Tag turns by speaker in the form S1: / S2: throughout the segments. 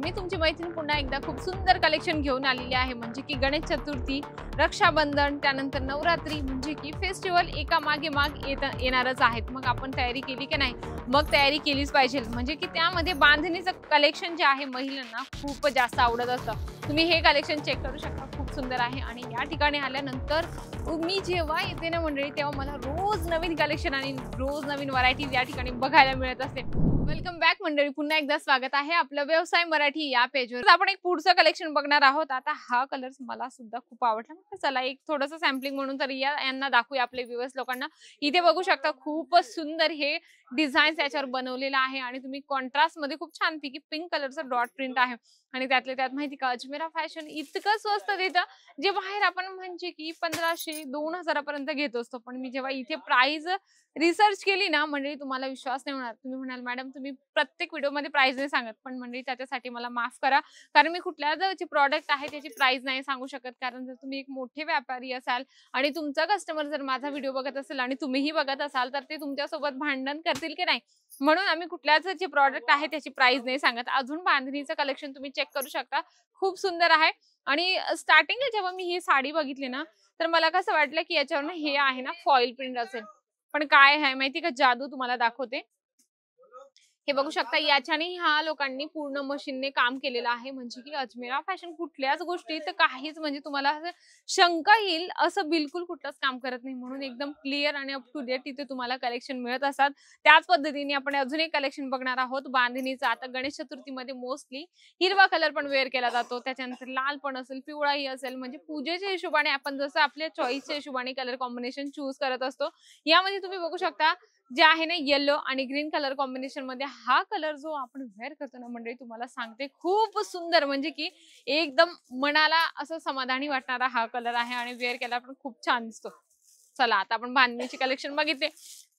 S1: मी तुमची मैत्रीण पुन्हा एकदा खूप सुंदर कलेक्शन घेऊन आलेली आहे, म्हणजे की गणेश चतुर्थी, रक्षाबंधन, त्यानंतर नवरात्री, म्हणजे की फेस्टिवल एका मागे माग येणारच आहेत। मग आपण तयारी केली की नाही? मग तयारी केलीच पाहिजे, म्हणजे की त्यामध्ये बांधणीचं कलेक्शन जे आहे महिलांना खूप जास्त आवडत असतं। तुम्ही हे कलेक्शन चेक करू शकता, खूप सुंदर आहे। आणि या ठिकाणी आल्यानंतर मी जेव्हा येते ना मंडळी, तेव्हा मला रोज नवीन कलेक्शन आणि रोज नवीन व्हरायटीज या ठिकाणी बघायला मिळत असते। वेलकम बॅक मंडळी, पुन्हा एकदा स्वागत आहे आपलं व्यवसाय मराठी या पेजवर। आपण एक पुढचं कलेक्शन बघणार आहोत। आता हा कलर मला सुद्धा खूप आवडला, चला एक थोडंसं सॅम्पलिंग म्हणून तर यांना दाखवूया आपले व्ह्यूअर्स लोकांना। इथे बघू शकता खूपच सुंदर हे डिझाईन्स याच्यावर बनवलेलं आहे आणि तुम्ही कॉन्ट्रास्ट मध्ये खूप छान पैकी पिंक कलरचं डॉट प्रिंट आहे। आणि त्यातले त्यात माहिती का, अजमेरा फॅशन इतकं स्वस्त देतं, जे बाहेर आपण म्हणजे की 1500-2000 पर्यंत घेत असतो। पण मी जेव्हा इथे प्राइस रिसर्च केली ना मंडळी, तुम्हाला विश्वास नाही होणार। तुम्ही म्हणाल मॅडम तुम्ही प्रत्येक व्हिडिओमध्ये प्राइस नाही सांगत, पण मंडळी त्याच्यासाठी मला माफ करा, कारण मी कुठल्या जे प्रोडक्ट आहे त्याची प्राइस नाही सांगू शकत। कारण जर तुम्ही एक मोठे व्यापारी असाल आणि तुमचा कस्टमर जर माझा व्हिडिओ बघत असेल आणि तुम्हीही बघत असाल, तर ते तुमच्यासोबत भांडण करतील की नाही, म्हणून आम्ही कुठल्याच जे प्रोडक्ट आहे त्याची प्राइस नाही सांगत। अजून बांधणीचं कलेक्शन तुम्ही चेक करू शकता, खूप सुंदर आहे। आणि स्टार्टिंगला जेव्हा मी ही साडी बघितली ना, तर मला कसं वाटलं की याच्यावर हे आहे ना फॉइल प्रिंट असेल, पण काय आहे माहिती का, जादू तुम्हाला दाखवते। हे बघू शकता, याच्याने ह्या लोकांनी पूर्ण मशीनने काम केलेलं आहे, म्हणजे की अजमेरा फॅशन कुठल्याच गोष्टीत काहीच म्हणजे तुम्हाला असं शंका येईल असं बिलकुल कुठलंच काम करत नाही। म्हणून एकदम क्लिअर आणि अप टू डेट तिथे तुम्हाला कलेक्शन मिळत असतात। त्याच पद्धतीने आपण अजून एक कलेक्शन बघणार आहोत बांधणीचं। आता गणेश चतुर्थीमध्ये मोस्टली हिरवा कलर पण वेअर केला जातो, त्याच्यानंतर लाल पण असेल, पिवळाही असेल, म्हणजे पूजेच्या हिशोबाने आपण जसं आपल्या चॉईसच्या हिशोबाने कलर कॉम्बिनेशन चूज करत असतो। यामध्ये तुम्ही बघू शकता जे आहे ना येलो आणि ग्रीन कलर कॉम्बिनेशन मध्ये हा कलर जो आपण वेअर करतो ना मंडळी, तुम्हाला सांगते खूप सुंदर, म्हणजे की एकदम मनाला असं समाधानी वाटणारा हा कलर आहे आणि वेअर केला पण खूप छान दिसतो। चला आता आपण बांधणीची कलेक्शन बघितले,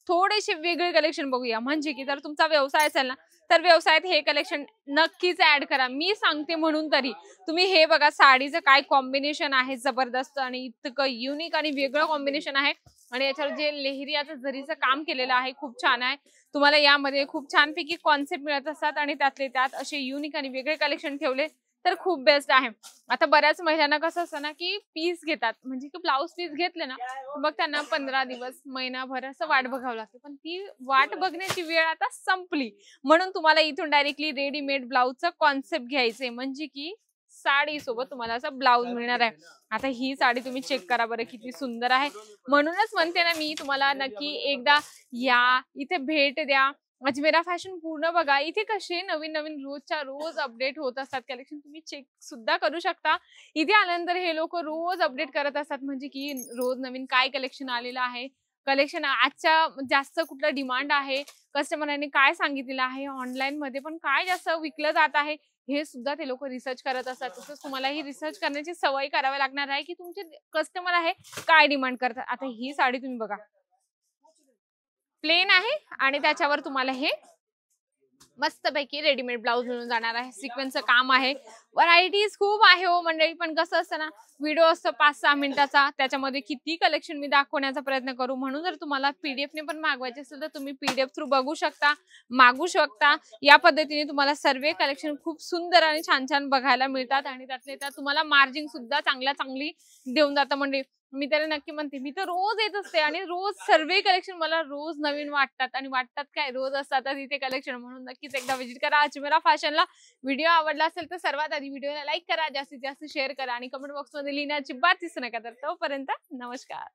S1: थोडेसे वेगळे कलेक्शन बघूया। म्हणजे की जर तुमचा व्यवसाय असेल ना, तर व्यवसायात हे कलेक्शन नक्कीच ऍड करा, मी सांगते म्हणून तरी। तुम्ही हे बघा, साडीचं काय कॉम्बिनेशन आहे जबरदस्त आणि इतकं युनिक आणि वेगळं कॉम्बिनेशन आहे। आणि याच्यावर जे लेहरियाचं जरीचं काम केलेलं आहे खूप छान आहे। तुम्हाला यामध्ये खूप छानपैकी कॉन्सेप्ट मिळत असतात आणि त्यातले त्यात असे युनिक आणि वेगळे कलेक्शन ठेवले तर खूप बेस्ट आहे। आता बऱ्याच महिलांना कसं असतं ना की पीस घेतात, म्हणजे की ब्लाऊज पीस घेतले ना, मग त्यांना 15 दिवस महिनाभर असं वाट बघावं लागते, पण ती वाट बघण्याची वेळ आता संपली। म्हणून तुम्हाला इथून डायरेक्टली रेडीमेड ब्लाऊजचा कॉन्सेप्ट घ्यायचंय, म्हणजे की साडी सोबत तुम्हाला असं ब्लाऊज मिळणार आहे। आता ही साडी तुम्ही चेक करा बरं, किती सुंदर आहे। म्हणूनच म्हणते ना मी तुम्हाला, नक्की एकदा या, इथे भेट द्या। अजमेरा फॅशन पूर्ण बघा, इथे कसे नवीन नवीन रोजच्या रोज अपडेट होत असतात कलेक्शन, तुम्ही चेक सुद्धा करू शकता। इथे आल्यानंतर हे लोक रोज अपडेट करत असतात, म्हणजे की रोज नवीन काय कलेक्शन आलेलं आहे, कलेक्शन आजच्या जास्त कुठलं डिमांड आहे, कस्टमरांनी काय सांगितलेलं आहे, ऑनलाईन मध्ये पण काय जास्त विकलं जात आहे, हे सुद्धा ते लोक रिसर्च करत असतात। तसंच तुम्हाला ही रिसर्च करण्याची सवय करावी लागणार आहे, की तुमचे कस्टमर आहे काय डिमांड करतात। आता ही साडी तुम्ही बघा, प्लेन आहे आणि त्याच्यावर तुम्हाला हे मस्तपैकी रेडीमेड ब्लाऊज मिळून जाणार आहे, सिक्वेन्सचं काम आहे। व्हरायटीज खूप आहे हो मंडळी, पण कसं असतं ना, व्हिडिओ असतो 5-6 मिनिटाचा, त्याच्यामध्ये किती कलेक्शन मी दाखवण्याचा प्रयत्न करू। म्हणून जर तुम्हाला पीडीएफ ने पण मागवायचे असेल तर तुम्ही पीडीएफ थ्रू बघू शकता, मागू शकता। या पद्धतीने तुम्हाला सर्व कलेक्शन खूप सुंदर आणि छान छान बघायला मिळतात आणि त्यातले त्यात तुम्हाला मार्जिन सुद्धा चांगली देऊन जातं मंडळी। मी तर नक्की म्हणते, मी तर रोज येत असते आणि रोज सर्व कलेक्शन मला रोज नवीन वाटतात आणि वाटतात काय, रोज असतात इथे कलेक्शन। म्हणून नक्कीच एकदा व्हिजिट करा अजमेरा फॅशनला। व्हिडिओ आवडला असेल तर सर्वात आधी व्हिडिओला लाईक करा, जास्तीत जास्त शेअर करा आणि कमेंट बॉक्समध्ये लिहिण्याची बात विसरू नका। तर तोपर्यंत नमस्कार।